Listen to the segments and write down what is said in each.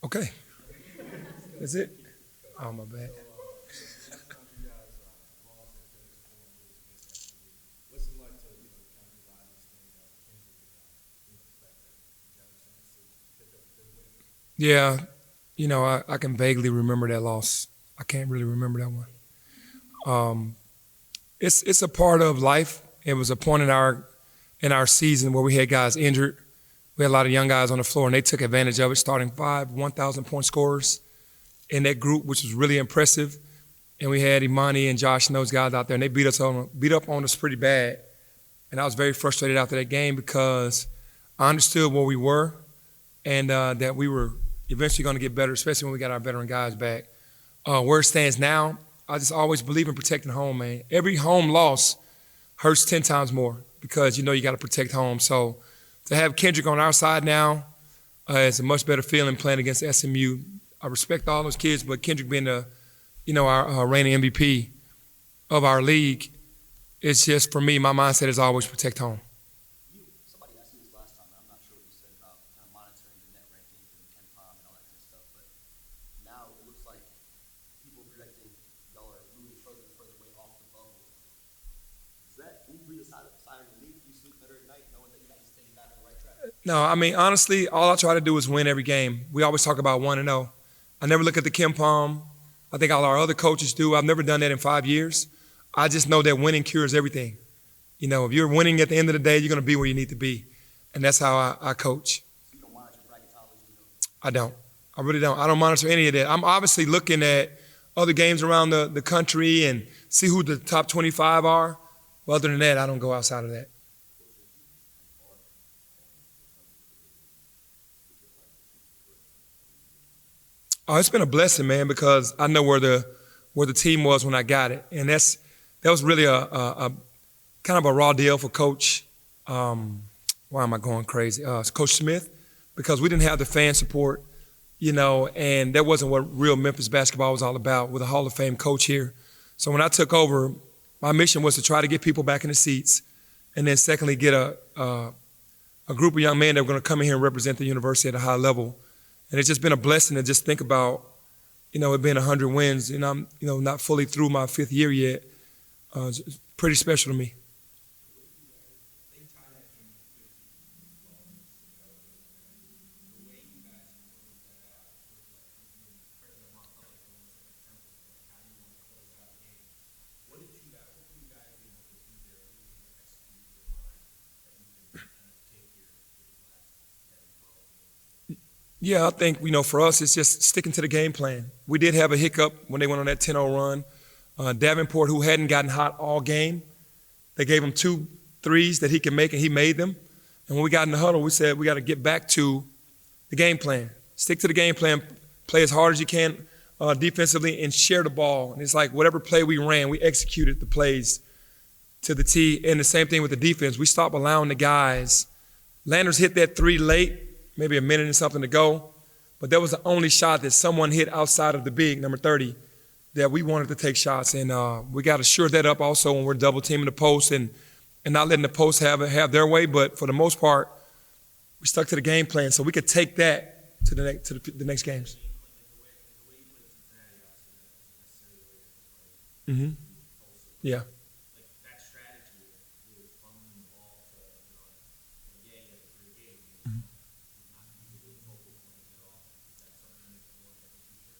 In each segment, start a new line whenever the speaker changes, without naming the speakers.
Okay. That's it? Oh, my bad. Yeah, I can vaguely remember that loss. I can't really remember that one. It's a part of life. It was a point in our season where we had guys injured. We had a lot of young guys on the floor, and they took advantage of it, starting 5 1,000-point scorers in that group, which was really impressive. And we had Imani and Josh and those guys out there, and they beat up on us pretty bad. And I was very frustrated after that game because I understood where we were and that we were eventually going to get better, especially when we got our veteran guys back. Where it stands now, I just always believe in protecting home, man. Every home loss hurts 10 times more because you got to protect home. So to have Kendrick on our side now is a much better feeling playing against SMU. I respect all those kids, but Kendrick being our reigning MVP of our league, it's just, for me, my mindset is always protect home.
Somebody asked you this last time, and I'm not sure what you said about kind of monitoring the net rankings and Ken Pom and all that kind of stuff, but now it looks like people are projecting y'all are moving further and further away off the bubble. Can you breathe a sigh of relief? Do you sleep better at night knowing that you guys are taking back on the right track?
No, I mean, honestly, all I try to do is win every game. We always talk about 1-0. I never look at the Ken Pom. I think all our other coaches do. I've never done that in 5 years. I just know that winning cures everything. If you're winning at the end of the day, you're going to be where you need to be. And that's how I coach.
You don't monitor bracketology?
I don't. I really don't. I don't monitor any of that. I'm obviously looking at other games around the country and see who the top 25 are. But other than that, I don't go outside of that. Oh, it's been a blessing, man, because I know where the team was when I got it. And that was really a kind of a raw deal for Coach, why am I going crazy? Coach Smith, because we didn't have the fan support, and that wasn't what real Memphis basketball was all about with a Hall of Fame coach here. So when I took over, my mission was to try to get people back in the seats, and then secondly, get a group of young men that were going to come in here and represent the university at a high level. And it's just been a blessing to just think about, it being 100 wins, and I'm, not fully through my 5th year yet. It's pretty special to me. Yeah, I think, for us, it's just sticking to the game plan. We did have a hiccup when they went on that 10-0 run. Davenport, who hadn't gotten hot all game, they gave him 2 threes that he could make, and he made them. And when we got in the huddle, we said we got to get back to the game plan. Stick to the game plan, play as hard as you can defensively, and share the ball. And it's like whatever play we ran, we executed the plays to the T. And the same thing with the defense. We stopped allowing the guys. Landers hit that 3 late, maybe a minute and something to go. But that was the only shot that someone hit outside of the big, number 30, that we wanted to take shots. And we got to shore that up also when we're double teaming the post and not letting the post have their way. But for the most part, we stuck to the game plan so we could take that to the next games. Mm-hmm. Yeah.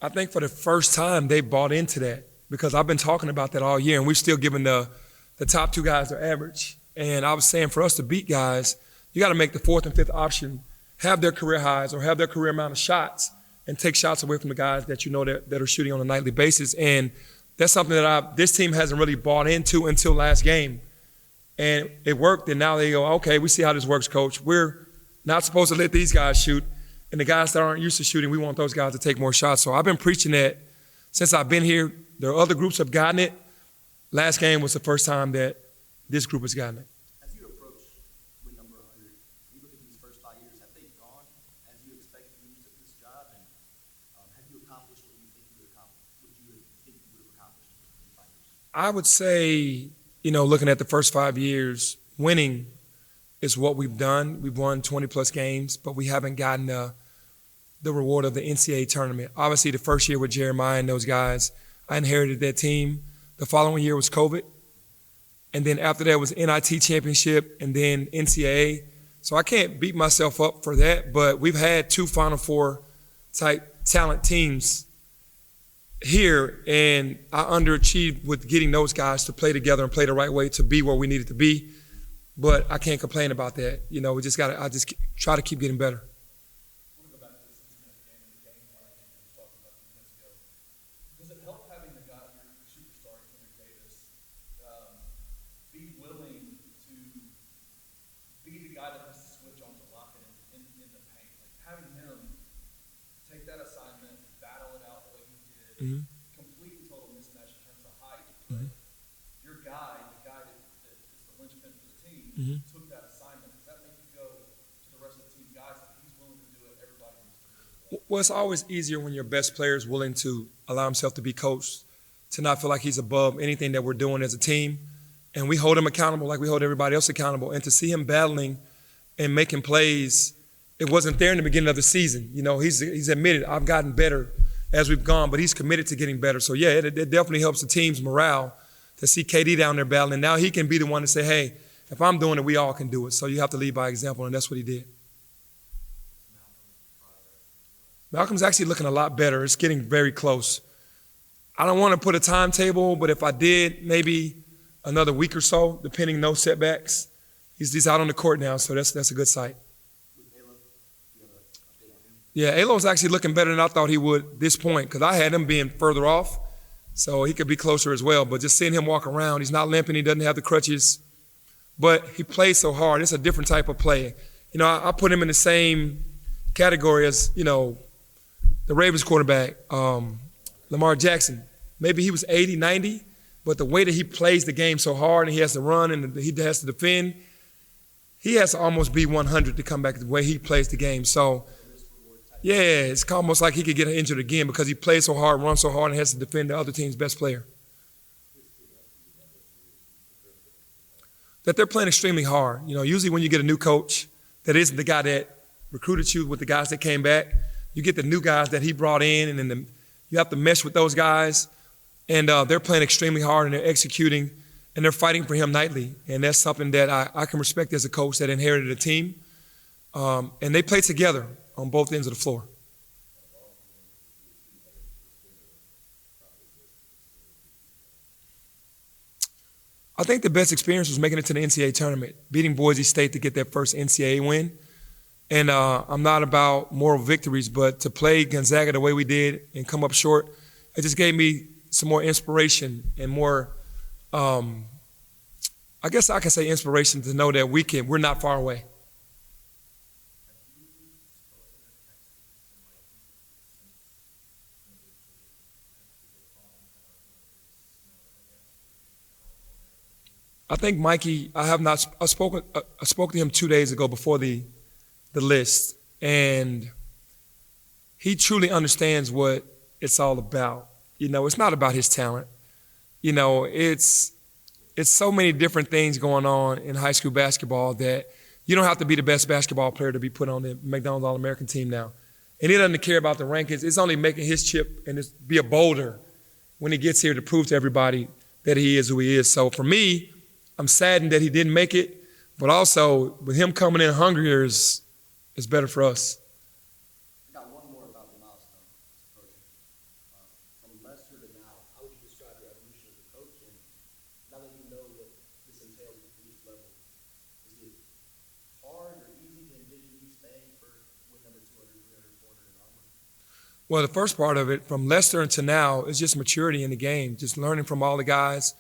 I think for the first time they bought into that because I've been talking about that all year, and we've still given the top 2 guys their average. And I was saying for us to beat guys, you got to make the 4th and 5th option have their career highs or have their career amount of shots and take shots away from the guys that that are shooting on a nightly basis. And that's something that this team hasn't really bought into until last game. And it worked, and now they go, okay, we see how this works, Coach. We're not supposed to let these guys shoot. And the guys that aren't used to shooting, we want those guys to take more shots. So I've been preaching that since I've been here. There are other groups have gotten it. Last game was the first time that this group has gotten it.
As you approach win number 100, you look at these first 5 years, have they gone as you expected when you took this job? And have you accomplished what you think you would have accomplished in 5 years?
I would say, looking at the first 5 years, winning is what we've done. We've won 20-plus games, but we haven't gotten the the reward of the NCAA tournament. Obviously, the first year with Jeremiah and those guys, I inherited that team. The following year was COVID. And then after that was NIT championship and then NCAA. So I can't beat myself up for that, but we've had 2 Final Four type talent teams here, and I underachieved with getting those guys to play together and play the right way to be where we needed to be. But I can't complain about that. You know, I just try to keep getting better.
I want to go back to the Cincinnati game and the game plan you were talking about a few minutes ago. Does it help having the guy, your superstar, Kendrick Davis, be willing to be the guy that has to switch on to lock it in the paint? Like having him take that assignment, battle it out the way he did, complete and total mismatch in terms of height. But your guy, the guy that is the linchpin for the team, took that assignment. Does that make you go to the rest of the team, guys, if he's willing to do it, everybody needs to do it?
Well, it's always easier when your best player is willing to allow himself to be coached, to not feel like he's above anything that we're doing as a team. And we hold him accountable like we hold everybody else accountable. And to see him battling and making plays, it wasn't there in the beginning of the season. You know, he's admitted, I've gotten better as we've gone, but he's committed to getting better. So, yeah, it definitely helps the team's morale to see KD down there battling. Now he can be the one to say, hey, if I'm doing it, we all can do it. So you have to lead by example, and that's what he did. Malcolm's actually looking a lot better. It's getting very close. I don't want to put a timetable, but if I did, maybe another week or so, depending, no setbacks. He's out on the court now, so that's a good sight. Yeah, Alo's actually looking better than I thought he would at this point because I had him being further off, so he could be closer as well. But just seeing him walk around, he's not limping, he doesn't have the crutches, but he plays so hard. It's a different type of play. You know, I put him in the same category as, you know, the Ravens quarterback, Lamar Jackson. Maybe he was 80, 90, but the way that he plays the game so hard and he has to run and he has to defend, he has to almost be 100 to come back the way he plays the game. So, yeah, it's almost like he could get injured again because he plays so hard, runs so hard, and has to defend the other team's best player. That they're playing extremely hard. You know, usually when you get a new coach that isn't the guy that recruited you with the guys that came back, you get the new guys that he brought in, and then you have to mesh with those guys. And they're playing extremely hard, and they're executing, and they're fighting for him nightly. And that's something that I can respect as a coach that inherited a team. And they play together on both ends of the floor. I think the best experience was making it to the NCAA tournament, beating Boise State to get that first NCAA win. And I'm not about moral victories, but to play Gonzaga the way we did and come up short, it just gave me some more inspiration and more, I guess I can say inspiration to know that we're not far away. I think Mikey, I spoke to him 2 days ago before the list, and he truly understands what it's all about. You know, it's not about his talent. You know, it's so many different things going on in high school basketball that you don't have to be the best basketball player to be put on the McDonald's All-American team now. And he doesn't care about the rankings. It's only making his chip and be a boulder when he gets here to prove to everybody that he is who he is. So for me, I'm saddened that he didn't make it, but also with him coming in hungrier is better for us.
I got one more about the milestone approaching. From Lester to now, how would you describe your evolution as a coach? And now that you know what this entails at each level, is it hard or easy to envision you staying for win number 200, 300, 400 and onward?
Well, the first part of it, from Lester to now, is just maturity in the game, just learning from all the guys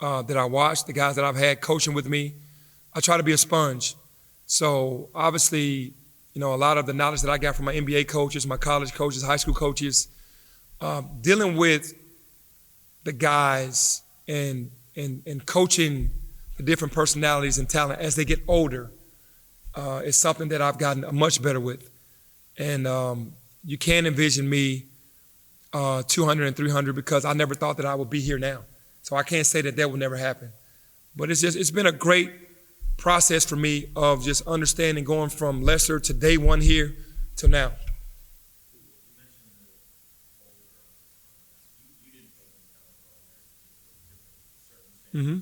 that I watched, the guys that I've had coaching with me. I try to be a sponge. So obviously, you know, a lot of the knowledge that I got from my NBA coaches, my college coaches, high school coaches, dealing with the guys and coaching the different personalities and talent as they get older is something that I've gotten much better with. And you can't envision me 200 and 300 because I never thought that I would be here now. So I can't say that will never happen. But it's been a great process for me of just understanding going from Lester to day one here to now. Mm-hmm.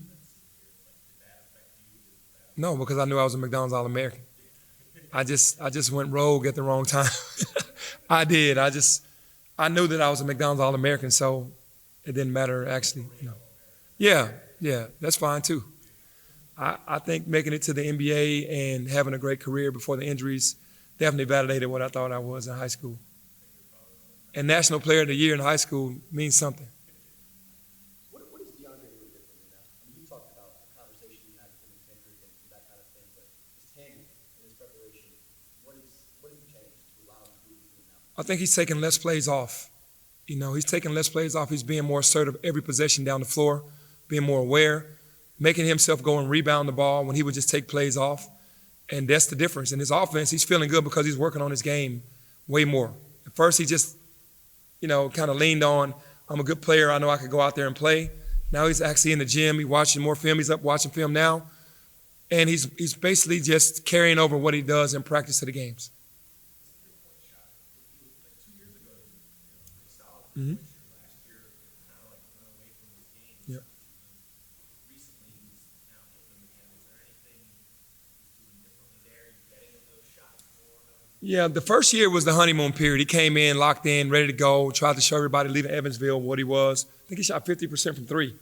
No, because I knew I was a McDonald's All-American. I just went rogue at the wrong time. I did. I knew that I was a McDonald's All-American, so it didn't matter actually. Yeah, that's fine too. I think making it to the NBA and having a great career before the injuries definitely validated what I thought I was in high school. And National Player of the Year in high school means something.
What is DeAndre doing differently now? I mean, you talked about the conversation you had with him and Kendrick and that kind of thing, but his timing and his preparation, what has he changed to allow him to do what he's doing now?
I think he's taking less plays off. He's taking less plays off. He's being more assertive every possession down the floor, being more aware, making himself go and rebound the ball when he would just take plays off. And that's the difference. In his offense, he's feeling good because he's working on his game way more. At first, he just, kind of leaned on, I'm a good player. I know I could go out there and play. Now he's actually in the gym. He's watching more film. He's up watching film now. And he's basically just carrying over what he does in practice of the games. Mm-hmm. Yep. Yeah, the first year was the honeymoon period. He came in, locked in, ready to go, tried to show everybody leaving Evansville what he was. I think he shot 50% from three.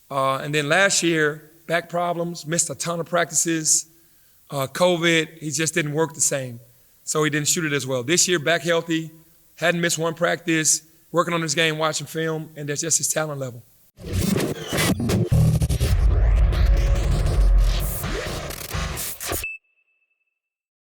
And then last year, back problems, missed a ton of practices, COVID, he just didn't work the same. So he didn't shoot it as well. This year, back healthy, hadn't missed one practice, working on his game, watching film, and that's just his talent level.